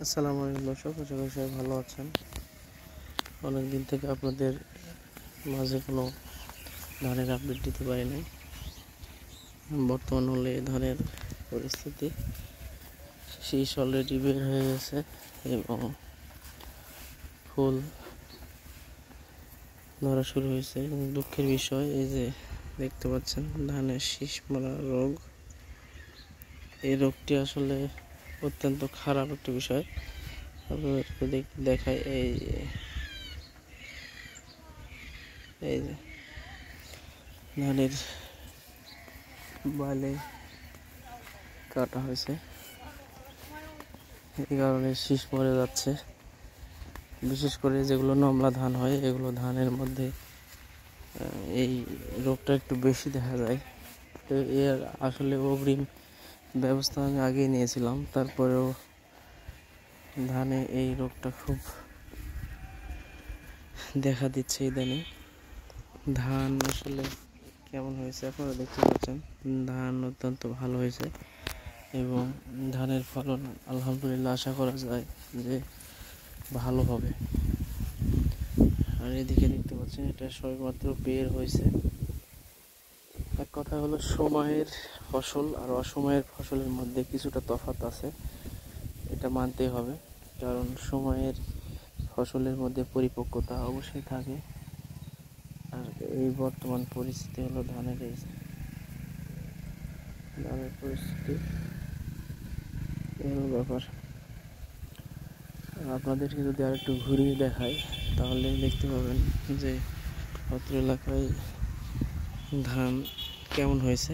আসসালামু আলাইকুম দর্শক, আশা করি সবাই ভালো আছেন। অনেকদিন থেকে আপনাদের মাঝে কোনো ধানের আপডেট দিতে পারি নাই। বর্তমান হলে ধানের পরিস্থিতি, শীষ অলরেডি বের হয়ে গেছে এবং ফুল ধরা শুরু হয়েছে। দুঃখের বিষয় এই যে দেখতে পাচ্ছেন ধানের শীষ মারা রোগ। এই রোগটি আসলে অত্যন্ত খারাপ একটা বিষয়। আপনাদেরকে দেখাই, এই যে ধানের বালে কাটা হয়েছে, এই কারণে শীষ মরে যাচ্ছে। বিশেষ করে যেগুলো নমলা ধান হয়, এগুলো ধানের মধ্যে এই রোগটা একটু বেশি দেখা যায়। তো এর আসলে অগ্রিম ব্যবস্থা আমি আগেই নিয়েছিলাম, তারপরেও ধানে এই রোগটা খুব দেখা দিচ্ছে ইদানিং। ধান আসলে কেমন হয়েছে আপনারা দেখতে পাচ্ছেন, ধান অত্যন্ত ভালো হয়েছে এবং ধানের ফলন আলহামদুলিল্লাহ আশা করা যায় যে ভালো হবে। আর এদিকে দেখতে পাচ্ছেন এটা সবেমাত্র বের হয়েছে। এক কথা হলো, সময়ের ফসল আর অসময়ের ফসলের মধ্যে কিছুটা তফাৎ আছে, এটা মানতেই হবে। কারণ সময়ের ফসলের মধ্যে পরিপক্কতা অবশ্যই থাকে। আর এই বর্তমান পরিস্থিতি হলো ধানের পরিস্থিতি, এই হলো ব্যাপার। আপনাদেরকে যদি আর একটু ঘুরিয়ে দেখাই তাহলে দেখতে পাবেন যে অত্র এলাকায় ধান কেমন হয়েছে।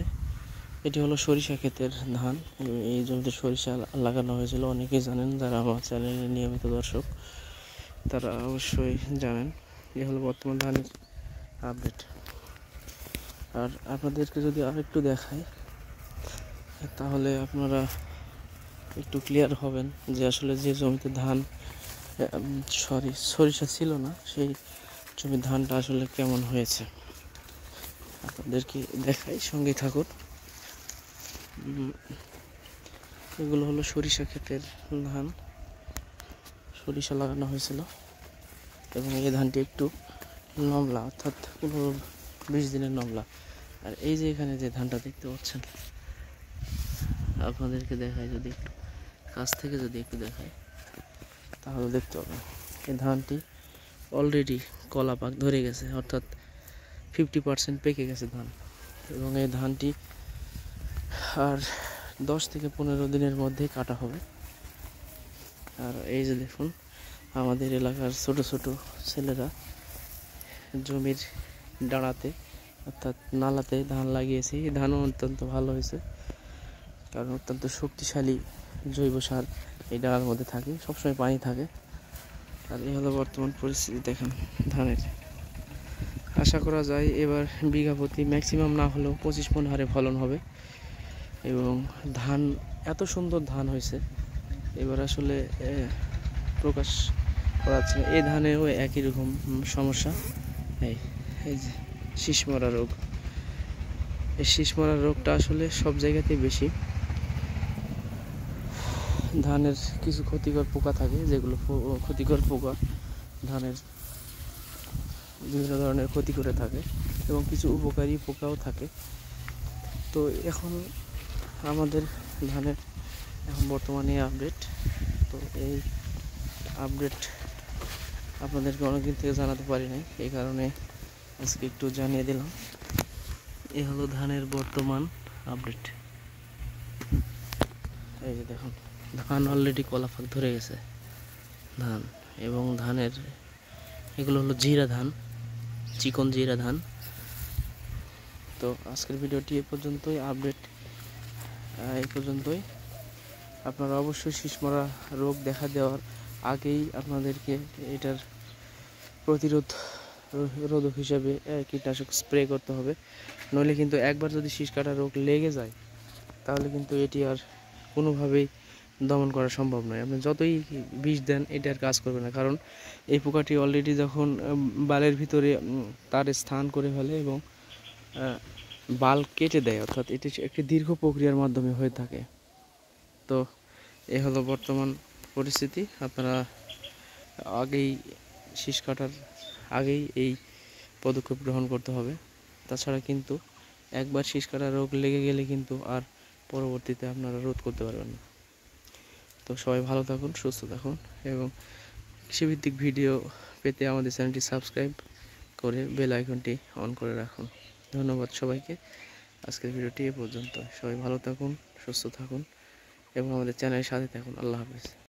এটি হলো সরিষা ক্ষেতের ধান। এই জমিতে সরিষা লাগানো হয়েছিল, অনেকেই জানেন, যারা আমার চ্যানেলের নিয়মিত দর্শক তারা অবশ্যই জানেন। এ হলো বর্তমান ধানের আপডেট। আর আপনাদেরকে যদি আর একটু দেখাই তাহলে আপনারা একটু ক্লিয়ার হবেন যে আসলে যে জমিতে ধান সরিষা ছিল না, সেই জমির ধানটা আসলে কেমন হয়েছে। আপনাদেরকে দেখাই, সঙ্গে থাকুন। এগুলো হলো সরিষা ক্ষেতের ধান, সরিষা লাগানো হয়েছিল এবং এই ধানটি একটু নমলা, অর্থাৎ 15-20 দিনের নমলা। আর এই যে এখানে যে ধানটা দেখতে পাচ্ছেন, আপনাদেরকে দেখাই, যদি একটু কাছ থেকে যদি একটু দেখাই তাহলে দেখতে পাবেন এই ধানটি অলরেডি কলা পাক ধরে গেছে, অর্থাৎ 50% পেকে গেছে ধান। এবং এই ধানটি আর 10 থেকে 15 দিনের মধ্যে কাটা হবে। আর এই যে দেখুন, আমাদের এলাকার ছোট ছোট ছেলেরা জমির ডাঁড়াতে অর্থাৎ নালাতে ধান লাগিয়েছে। এই ধানও অত্যন্ত ভালো হয়েছে, কারণ অত্যন্ত শক্তিশালী জৈব সার এই ডাঁড়ার মধ্যে থাকে, সবসময় পানি থাকে। আর এই হলো বর্তমান পরিস্থিতি দেখেন ধানের। আশা করা যায় এবার বিঘা প্রতি ম্যাক্সিমাম না হলেও 25 মণ হারে ফলন হবে। এবং ধান এত সুন্দর ধান হয়েছে, এবার আসলে প্রকাশ করা যাচ্ছে না। এই ধানেও একই রকম সমস্যা, এই যে শীষ মরা রোগ। এই শীষ মরা রোগটা আসলে সব জায়গাতেই বেশি। ধানের কিছু ক্ষতিকর পোকা থাকে, যেগুলো ক্ষতিকর পোকা ধানের বিভিন্ন ধরনের ক্ষতি করে থাকে, এবং কিছু উপকারী পোকাও থাকে। তো এখন আমাদের ধানের এখন বর্তমানে আপডেট, তো এই আপডেট আপনাদেরকে অনেকদিন থেকে জানাতে পারি নাই, এই কারণে আজকে একটু জানিয়ে দিলাম। এই হলো ধানের বর্তমান আপডেট। এই যে দেখুন, ধান অলরেডি কলা পাক ধরে গেছে ধান। এবং ধানের এগুলো হলো জিরা ধান, চিকন জিরা ধান। তো আজকের ভিডিওটি এ পর্যন্তই, আপডেট এই পর্যন্তই। আপনারা অবশ্যই শীষ মরা রোগ দেখা দেওয়ার আগেই আপনাদেরকে এটার রোধক হিসাবে কীটনাশক স্প্রে করতে হবে। নইলে কিন্তু একবার যদি শীষ কাটা রোগ লেগে যায় তাহলে কিন্তু এটি আর কোনোভাবেই দমন করা সম্ভব নয়। আপনি যতই বিষ দেন এটা আর কাজ করবে না, কারণ এই পোকাটি অলরেডি যখন বালের ভিতরে তার স্থান করে ফেলে এবং বাল কেটে দেয়, অর্থাৎ এটি একটি দীর্ঘ প্রক্রিয়ার মাধ্যমে হয়ে থাকে। তো এ হলো বর্তমান পরিস্থিতি, আপনারা আগেই শীষ কাটার আগেই এই পদক্ষেপ গ্রহণ করতে হবে। তাছাড়া কিন্তু একবার শীষ কাটা রোগ লেগে গেলে কিন্তু আর পরবর্তীতে আপনারা রোধ করতে পারবেন না। তো সবাই ভালো থাকুন, সুস্থ থাকুন এবং কৃষিভিত্তিক ভিডিও পেতে আমাদের চ্যানেলটি সাবস্ক্রাইব করে বেল আইকনটি অন করে রাখুন। ধন্যবাদ সবাইকে। আজকের ভিডিওটি এ পর্যন্ত। সবাই ভালো থাকুন, সুস্থ থাকুন এবং আমাদের চ্যানেলের সাথে থাকুন। আল্লাহ হাফেজ।